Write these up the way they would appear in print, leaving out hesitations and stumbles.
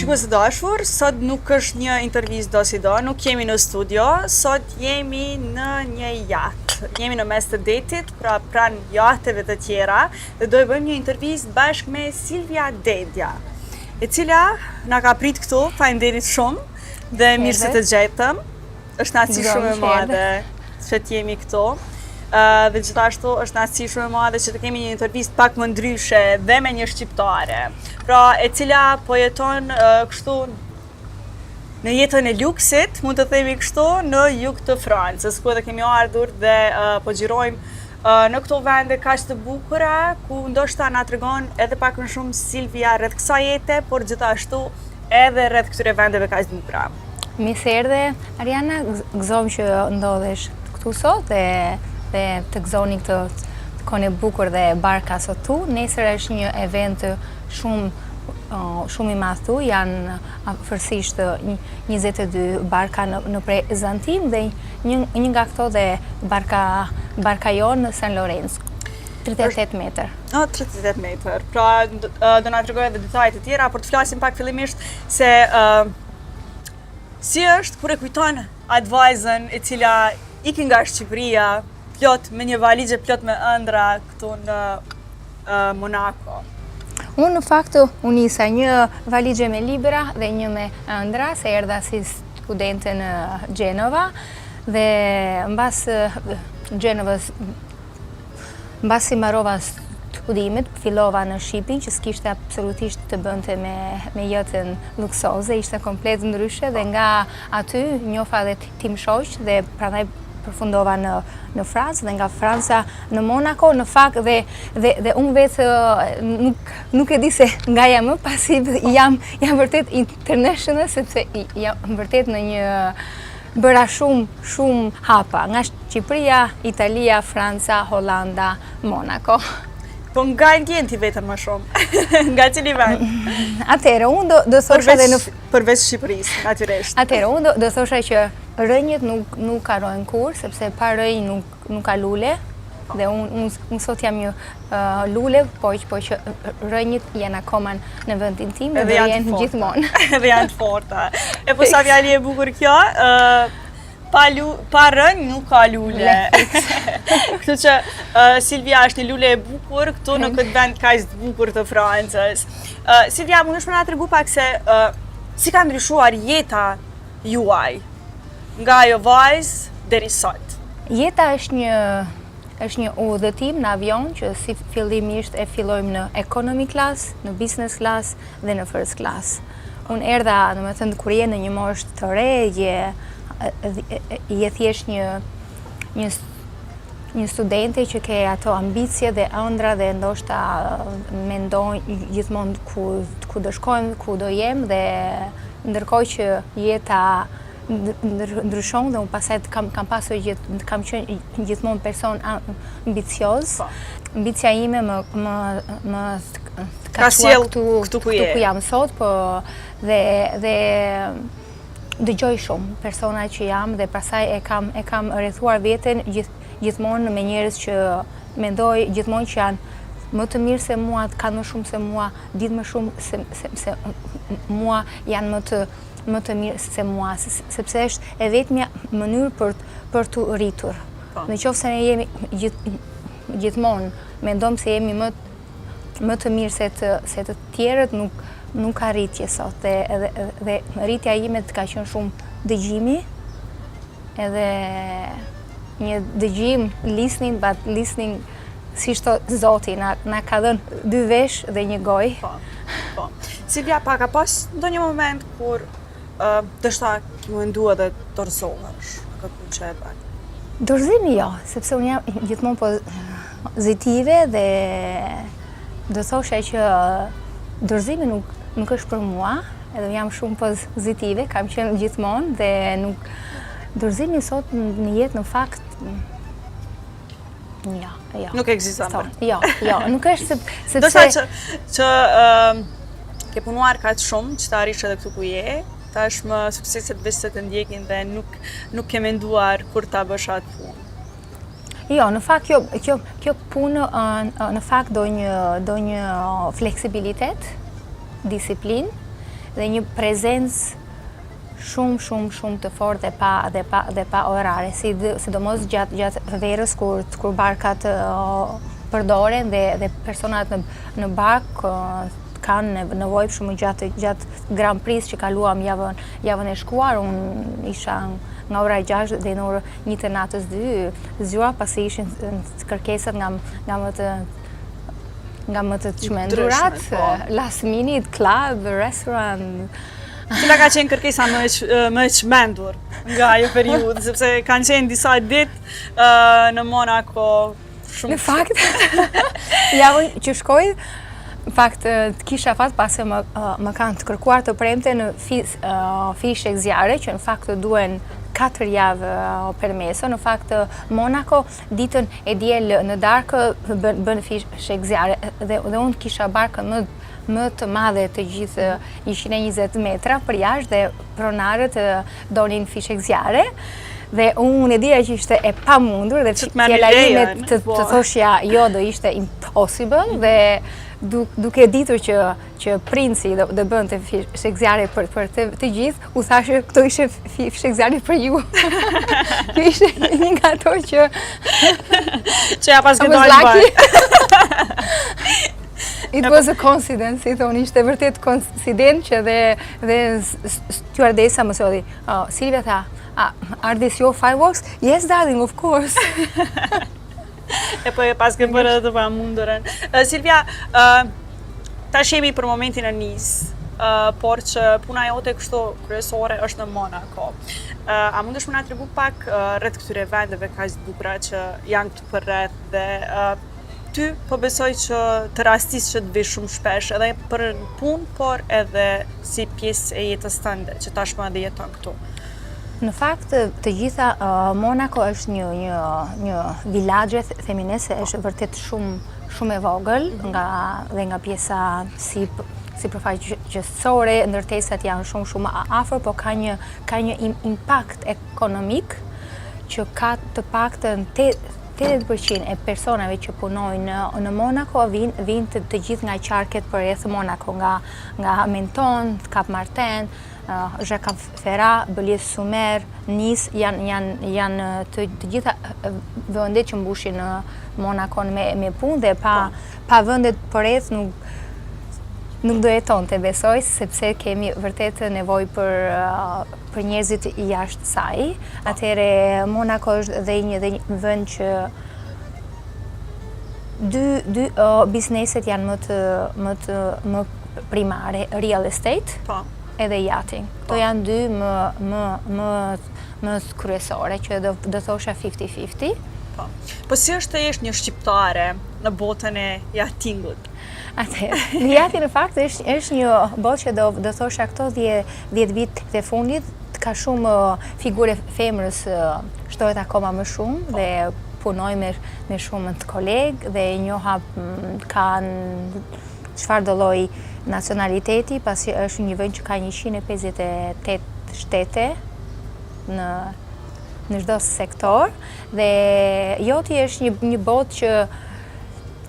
Shikues të dashur, sot nuk është një intervistë do si do, nuk jemi në studio, sot jemi në një jaht. Jemi në mes të detit, pra pranë jahteve të tjera, dhe do e bëjmë një intervistë bashkë me Silvia Dedja, e cila na ka prit këtu, faleminderit shumë, dhe mirë se të gjetëm. Është kënaqësi shumë e madhe që të jemi këtu. Dhe gjithashtu është kënaqësi shumë e madhe që të kemi një intervistë pak më ndryshe dhe me një shqiptare, pra e cila po jeton kështu në jetën e luksit, mund të themi kështu, në jug të Francës, ku edhe kemi ardhur dhe po xhirojmë në këto vende kaq të bukura, ku ndoshta na tregon edhe pak më shumë Silvia rreth kësaj jete, por gjithashtu edhe rreth këtyre vendeve kaq të bukura. Mirë se erdhe, Ariana, gëzojmë që ndodhesh këtu sot dhe të gëzoni këtë kone bukur dhe barka sot tu. Nesër është një event shumë i madh tu, janë afërsisht 22 barka në prezantim dhe një nga këto dhe barka jonë në San Lorenzo. 38 metër. 38 metër. Pra do na tregoj edhe detajet e tjera, por të flasim pak fillimisht se si është kur e kujton atë vajzën e cila iki nga Shqipëria, plot me një valizhe plot me ëndra këtu në Monaco. Unë në fakt unë nisa një valizhe me libra dhe një me ëndra, se erdha si studente në Gjenova dhe mbasi mbarova studimet, fillova në shipping, që s'kishte absolutisht të bënte me jetën luksoze, ishte komplet ndryshe dhe nga aty njofa dhe tim shoq dhe prandaj përfundova në Francë dhe nga Franca në Monaco, në fakt dhe unë vetë nuk e di se nga jam më pasiv, jam vërtet international, sepse jam vërtet në një bëra shumë hapa, nga Shqipëria, Italia, Franca, Hollanda, Monaco. Po nga ndjen ti vetën më shumë? Nga cili vend? Atëherë, unë do thosha dhe përveç Shqipërisë, natyrisht. Atëherë, unë do thosha që rënjët nuk karojnë kur, sepse pa rënj nuk ka lule, dhe unë sot jam një lule, po që rënjët janë akoma në vendin tim dhe janë gjithmonë. Edhe janë të forta. E po sa fjali e bukur kjo, pa rënj nuk ka lule. Kështu që Silvia është një lule e bukur këtu në këtë vend kaq të bukur të Francës. Silvia, mundesh më na tregu pak se si ka ndryshuar jeta juaj nga ajo vajzë deri sot? Jeta është një udhëtim në avion që si fillimisht e fillojmë në economy class, në business class dhe në first class. Unë erdha, domethënë kur je në një moshë të re, je thjesht një studente që ke ato ambicie dhe ëndra dhe ndoshta mendon gjithmonë ku do shkojmë, ku do jem, dhe ndërkohë që jeta ndryshon dhe unë pasaj kam qenë gjithmonë person ambicioz. Ambicia ime më ka sjell këtu ku jam sot, po dhe dëgjoj shumë persona që jam dhe pasaj e kam rrethuar veten gjithmonë me njerëz që mendoj gjithmonë që janë më të mirë se mua, kanë më shumë se mua, ditë më shumë se mua, janë më të mirë se mua, sepse është e vetmja mënyrë për të rritur. Në qoftë se ne jemi gjithmonë mendojmë se jemi më të mirë se të tjerët, nuk ka rritje sot, dhe rritja ime të ka qenë shumë dëgjimi, edhe një dëgjim, listening, but listening si shto Zoti, na ka dhënë 2 vesh dhe 1 gojë. Po. Silvia, pa ka pas ndonjë moment kur dështa ki mendua dhe dorëzohesh këtë që e bën? Dorëzimi jo, sepse unë jam gjithmonë pozitive dhe do thosha që dorëzimi nuk është për mua, edhe jam shumë pozitive, kam qenë gjithmonë dhe dorëzimi sot në jetë në fakt jo. Nuk ekziston. Jo, nuk është sepse do të që ke punuar kaq shumë që të arrish edhe këtu ku je, tashmë sukseset veç se të ndjekin dhe nuk ke menduar kur ta bësh atë punë. Jo, në fakt kjo punë në fakt do një fleksibilitet, disiplinë dhe një prezencë shumë të fortë dhe pa orare, sidomos gjatë verës kur barkat përdoren dhe personat në bark kanë nevojë shumë gjatë Grand Prix që kaluam javën e shkuar. Unë isha nga ora 6 dhe në orë 1 të natës 2 zgjuar pasi ishin kërkesat nga më të çmendurat, last minute, club, restaurant. Cila ka qenë kërkesa më e çmendur nga ajo periudhë, sepse kanë qenë disa ditë në Monaco shumë. Në fakt, javën që shkoj, në fakt kisha fat pasi më kanë të kërkuar të premte në fishek zjarre, që në fakt duen 4 javë permeso. Në fakt Monaco ditën e diel në darkë bën fishek zjarre dhe unë kisha barkën më të madhe të gjithë 120 metra për jashtë dhe pronarët donin fishek zjarre. Dhe unë e dija që ishte e pamundur dhe fjala ime të thoshja jo do ishte impossible dhe duke ditur që princi do bënte fishek zjarre për të gjithë, u thashë këto ishte fishek zjarre për ju. Kjo ishte një nga ato që ja pas gëdojnë It was a coincidence, i thonë, ishte vërtet coincident që dhe stewardesa më thodi, Silvia tha, are these your fireworks? Yes, darling, of course. E po e pas ke bërë të pamundurën. Silvia, tash jemi për momentin e Nice, por që puna jote kështu kryesore është në Monaco. A mundesh më na tregu pak rreth këtyre vendeve kaq të bukura që janë këtu përreth dhe ty po besoj që të rastis që të vish shumë shpesh edhe për punë, por edhe si pjesë e jetës tënde që tashmë edhe jeton këtu. Në fakt, të gjitha Monaco është një vilazhe theminese, është vërtet shumë e vogël dhe nga pjesa si përfaqësore, ndërtesat janë shumë afër, por ka një impakt ekonomik që ka të paktën 80% e personave që punojnë në Monaco vinë të gjithë nga qarket përreth Monaco, nga Menton, Cap Martin, Jacques Ferrat, Bëlies-sur-Mer, Nice, janë të gjitha vendet që mbushin në Monaco me punë dhe pa vendet përreth nuk do jetonte, besoj, sepse kemi vërtet nevojë për njerëzit jashtë saj. Atëherë Monaco është dhe një vend që dy bizneset janë më primare, real estate edhe yachting. Këto janë dy më kryesore që do thosha 50-50. Po si është të jesh një shqiptare në botën e yachtingut? Në yachting në fakt është një botë që do thosha këto 10 vit të fundit ka shumë figure femrës shtohet akoma më shumë dhe punoj me shumë të kolegë dhe njoha kanë çfarë do lloj nacionaliteti, pasi është një vend që ka 158 shtete në çdo sektor dhe joti është një botë që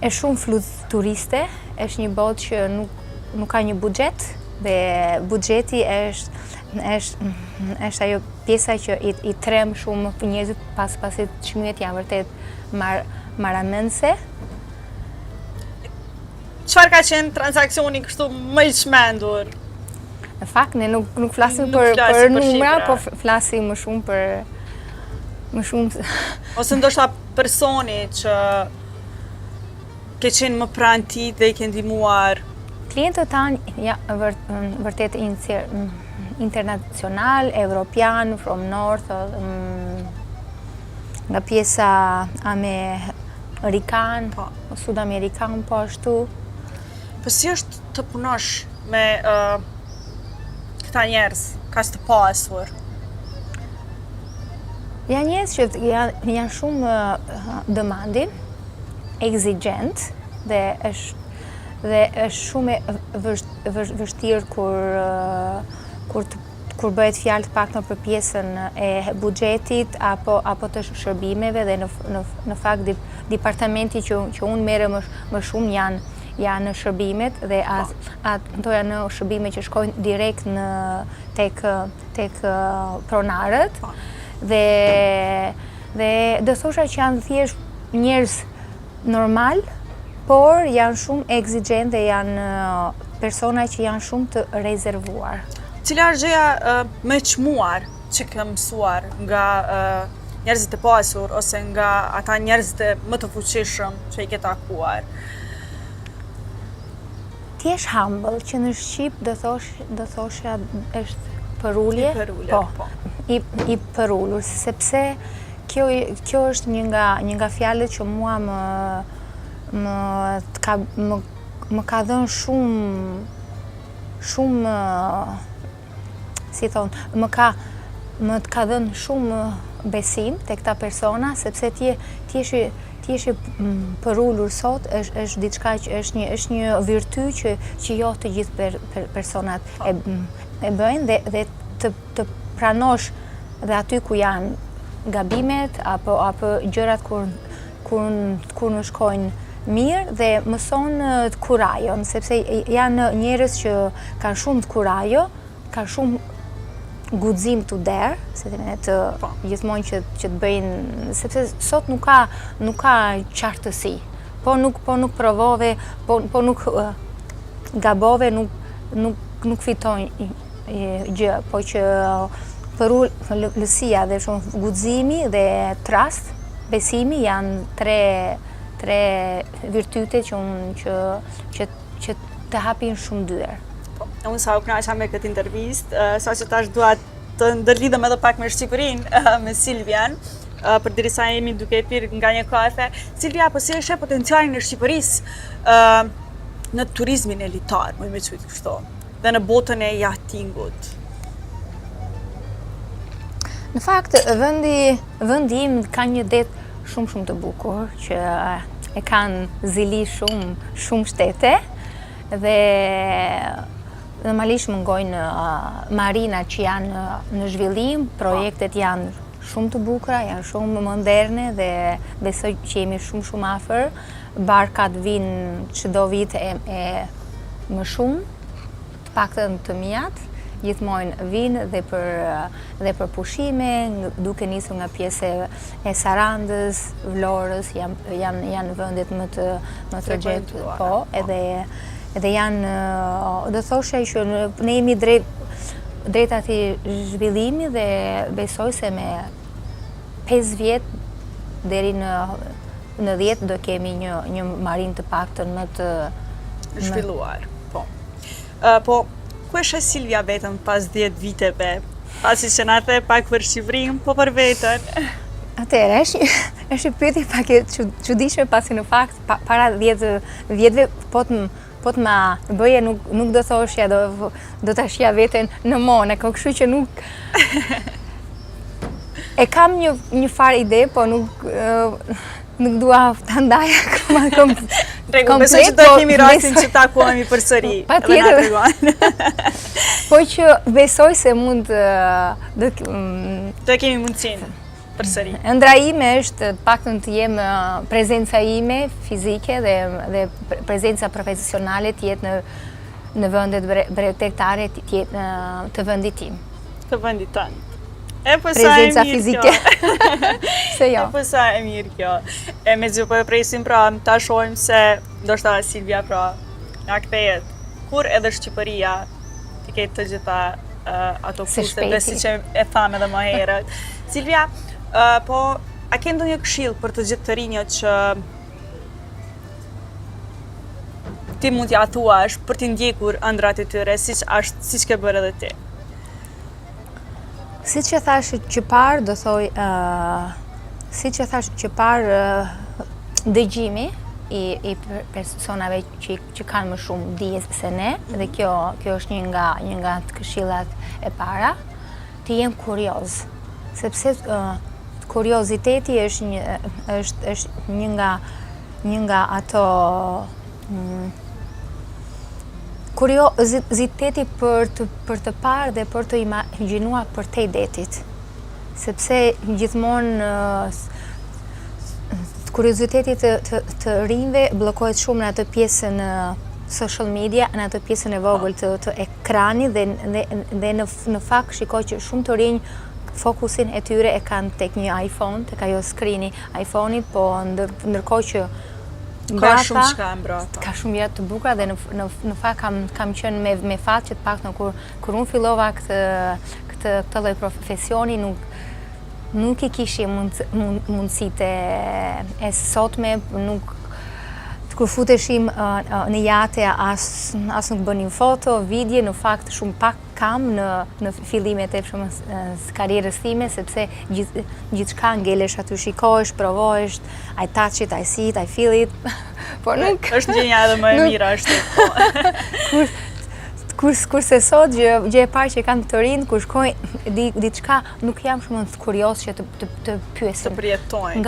është shumë fluturiste, është një botë që nuk ka një buxhet dhe buxheti është ajo pjesa që i trem shumë për njerëzit pasi çmimet janë vërtet maramendse. Çfarë ka qenë transaksioni kështu më i çmendur? Në fakt ne nuk flasim për numra, po flasim më shumë për ose ndoshta personi që ke qenë më pranë ti dhe i ke ndihmuar. Klientët tanë vërtet internacional, europian, from north, nga pjesa amerikan, sud-amerikan po ashtu. Po si është të punosh me këta njerëz, kaq të pasur? Janë njerëz që janë shumë demanding, exigent dhe është shumë vështirë kur bëhet fjalë të paktën për pjesën e buxhetit apo të shërbimeve dhe në fakt departamenti që unë merrem më shumë janë shërbimet dhe ato janë shërbime që shkojnë direkt tek pronarët dhe do thosha që janë thjesht njerëz normal, por janë shumë exigent dhe janë persona që janë shumë të rezervuar. Cila është gjëja më e çmuar që ke mësuar nga njerëzit e pasur ose nga ata njerëzit më të fuqishëm që i ke takuar? Ti je humble, që në Shqip do thosha është përulje. Po. I përullur, sepse kjo është një nga fjalët që mua më ka dhënë shumë si thonë, më ka dhënë shumë besim tek ta persona, sepse ti je përullur sot është diçka që është një virty që jo të gjithë personat e bëjnë dhe të pranosh dhe aty ku janë gabimet apo gjërat kur në shkojnë mirë dhe mëson të kurajon, sepse janë njerëz që kanë shumë të kurajo, kanë shumë guxim të der, gjithmonë që të bëjnë, sepse sot nuk ka qartësi, po nuk provove, po nuk gabove, nuk fiton gjë, po që përullësia dhe shumë guximi dhe trust, besimi janë tre virtyte që të hapin shumë dyer. Unë sa u kënaqa me këtë intervistë, sa që tash dua të ndërlidhem edhe pak me Shqipërinë, me Silvian, përderisa jemi duke pirë nga një kafe. Silvia, po si e sheh potencialin e Shqipërisë në turizmin elitar, më me thujt kështu, dhe në botën e yachtingut? Në fakt, vendi im ka një det shumë të bukur, që e kanë zili shumë shtete, dhe normalisht mungojnë marina që janë në zhvillim, projektet janë shumë të bukura, janë shumë moderne dhe besoj që jemi shumë afër. Barkat vinë çdo vit e më shumë, të paktën të mijat, gjithmonë vinë dhe për pushime, duke nisur nga pjesë e Sarandës, Vlorës, janë vendet më të gjetur, po, edhe janë, do thosha që ne jemi drejt atij zhvillimi dhe besoj se me 5 vjet deri në 10 do kemi një marinë të paktën më të zhvilluar. Po. Po, ku e sheh Silvia vetëm pas 10 viteve? Pasi që na the pak për Shqipërinë, po për veten. Atëherë, është një pyetje pak e çuditshme, pasi në fakt para 10 vjetëve po të ma bëje nuk do thoshja do ta shija veten në Monako, kështu që nuk e kam një farë ide, po nuk dua ta ndaj komplet. Besoj që do kemi rastin që takohemi përsëri. Patjetër. Po që besoj se mund do kemi mundësinë përsëri. Ëndra ime është të paktën të jem prezenca ime fizike dhe prezenca profesionale të jetë në vendet brevetare të vendit tim. Të vendit tënd. E po sa e mirë kjo. Se jo. E po sa e mirë kjo. E me që po e presim pra ta shohim se ndoshta Silvia pra na kthehet kur edhe Shqipëria të ketë të gjitha ato kushte, besi që e tham edhe më herët. Silvia, po a ke ndonjë këshill për të gjithë të rinjët që ti mund t'ia thuash për t'i ndjekur ëndrat e tyre, siç ke bërë edhe ti? Siç e thash që parë, do thoj, siç e thash që parë, dëgjimi i personave që kanë më shumë dije se ne, dhe kjo është një nga të këshillat e para, të jem kurioz, sepse kurioziteti është një nga ato kurioziteti për të parë dhe për të imagjinuar për te detit. Sepse gjithmonë kurioziteti të rinjve bllokohet shumë në atë pjesën social media, në atë pjesën e vogël të ekranit dhe në fakt shikoj që shumë të rinj fokusin e tyre e kanë tek një iPhone, tek ajo skrini iPhone-it, po ndërkohë që ka shumë shka mbrapa. Ka shumë gjëra të bukura dhe në fakt kam qenë me fat që të paktën kur unë fillova këtë lloj profesioni nuk i kishim mundësitë e sotme, nuk kur futeshim në jate as nuk bënim foto, video, në fakt shumë pak kam në fillimet e karrierës time, sepse gjithçka ngelesh aty, shikohesh, provohesh, I touch it, I see it, I feel it. Por nuk është gjëja edhe më e mira ashtu. Kurse sot gjë e parë që kanë të rinë, kur shkojnë diçka, nuk jam shumë kurioz që të pyes. Të përjetojnë.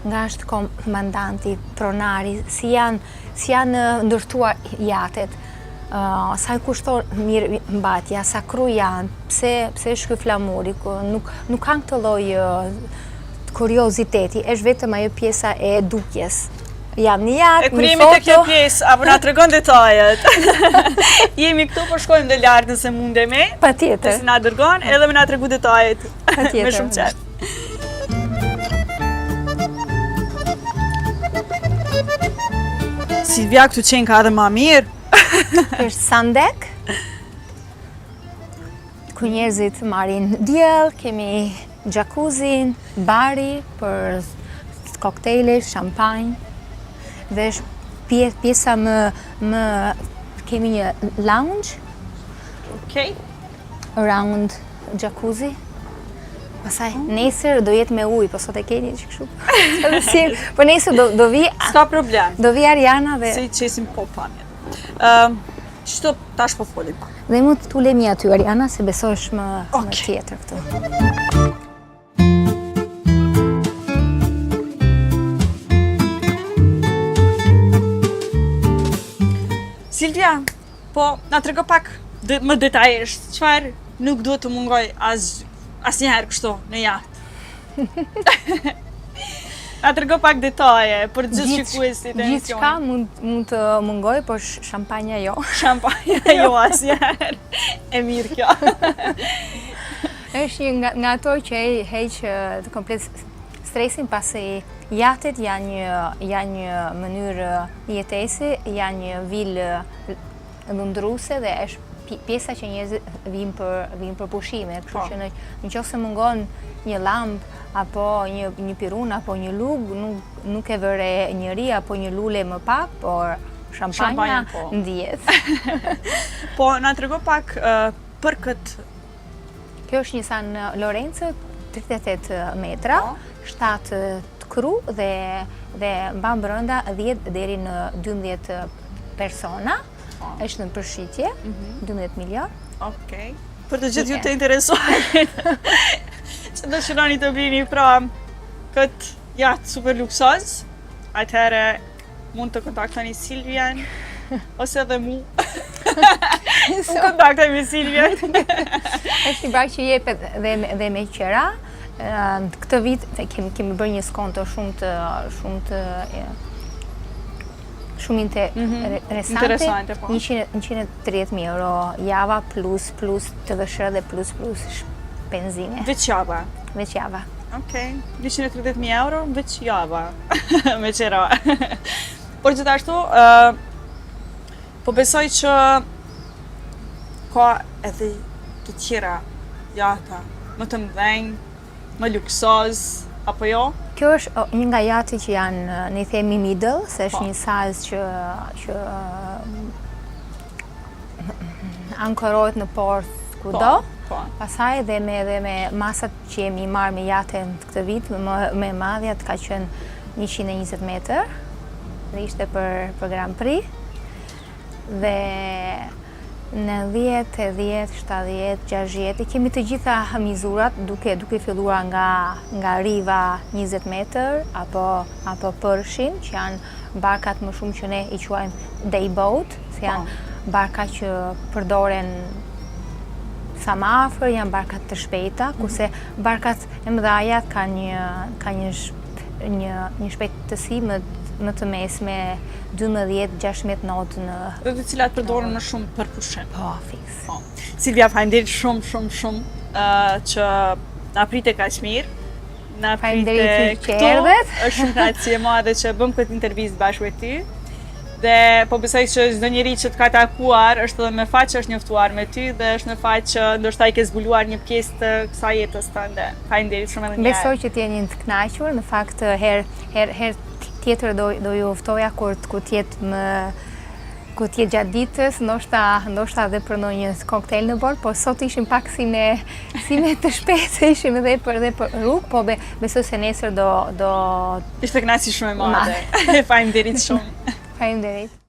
Nga është komandanti, pronari, si janë ndërtuar jatet, sa i kushton mirë mbatja, sa kru janë, pse është ky flamuri, nuk kanë këtë lloj kurioziteti, është vetëm ajo pjesa e dukjes. Jam një jatë, një foto. E kur jemi të kjo pjesë, apo na tregon detajet. Jemi këtu, por shkojmë dhe lartë nëse mundemi. Patjetër. Nëse na dërgon, edhe me na tregu detajet. Patjetër. Me shumë qejf. Silvia, këtu qenë ka edhe ma mirë. Është Sandek, ku njerëzit marrin diell, kemi jacuzzin, bari për koktejle, shampanjë. Dhe është pjesa më kemi një lounge around jacuzzi. Pastaj nesër do jetë me ujë, po sot e keni që kështu. Po nesër do vi. S'ka problem. Do vi Ariana dhe se i qesim po pamjet. Çto tash po folim. Dhe mund të ulemi aty Ariana, se besoj është më tjetër këtu. Silvia, po na trego pak më detajisht, çfarë nuk duhet të mungoj asnjëherë kështu në jaht. Na trego pak detaje për gjithë shikuesit e emisionit. Gjithçka mund të mungoj, por shampanja jo. Shampanja jo asnjëherë. E mirë kjo. Është një nga ato që heq të komplet stresin, pasi jatet janë një mënyrë jetesi, janë një vilë lundruese dhe është pjesa që njerëzit vinë për pushime, kështu që nëse mungon një lamp apo një pirun apo një lug, nuk e vëre njëri apo një lule më pak, por shampanja ndihet. Po na trego pak për këtë. Kjo është një San Lorenzo, 38 metra, 7 të kru dhe mban brenda 10 deri në 12 persona. Është në përshitje, 12 milion. Okej. Për të gjithë ju të interesuar, që dëshironi të vini pra këtë jatë super luksoz, atëherë mund të kontaktoni Silvian, ose edhe mu. Unë kontaktoj me Silvian. Është një brak që jepet dhe me qera. Këtë vit kemi bërë një skonto shumë interesante, 130.000 euro java plus të vëshërë dhe plus benzine. Veç java? Veç java. Okej, 130.000 euro veç java, me qera. Por gjithashtu, po besoj që ka edhe të tjera jata më të mëdhenj, më luksoz, apo jo? Kjo është një nga jatë që janë, ne themi middle, se është një size që ankorohet në port kudo. Pastaj dhe me masat që jemi marrë me jaten këtë vit, me madhja ka qenë 120 metër, dhe ishte për Grand Prix. Dhe në 10, 70, 60, i kemi të gjitha mizurat duke filluar nga riva 20 metër apo përshin, që janë barkat më shumë që ne i quajmë day boat, se janë barka që përdoren sa më afër, janë barkat të shpejta, kurse barkat e mëdhaja ka një një shpejtësi më të mesme 12-16 notë në... Dhe të cilat përdoren më shumë për pushim. Po, fiks. Po. Silvia, faleminderit shumë që na prite kaq mirë. Na prite Faleminderit që këtu. erdhet. Është shumë kënaqësi e madhe që bëm këtë intervistë bashkë me ty. Dhe po besoj që çdo njeri që të ka takuar është edhe me fat që është njoftuar me ty dhe është me fat që ndoshta i ke zbuluar një pjesë të kësaj jetës tënde. Faleminderit shumë edhe një herë. Besoj që t'jeni të kënaqur, në fakt herë tjetër do ju ftoja kur t'jetë gjatë ditës, ndoshta edhe për ndonjë koktejl në bord, po sot ishim pak si me të shpejtë, ishim edhe për rrugë, po besoj se nesër do... Ishte kënaqësi shumë e madhe. Faleminderit shumë. Faleminderit.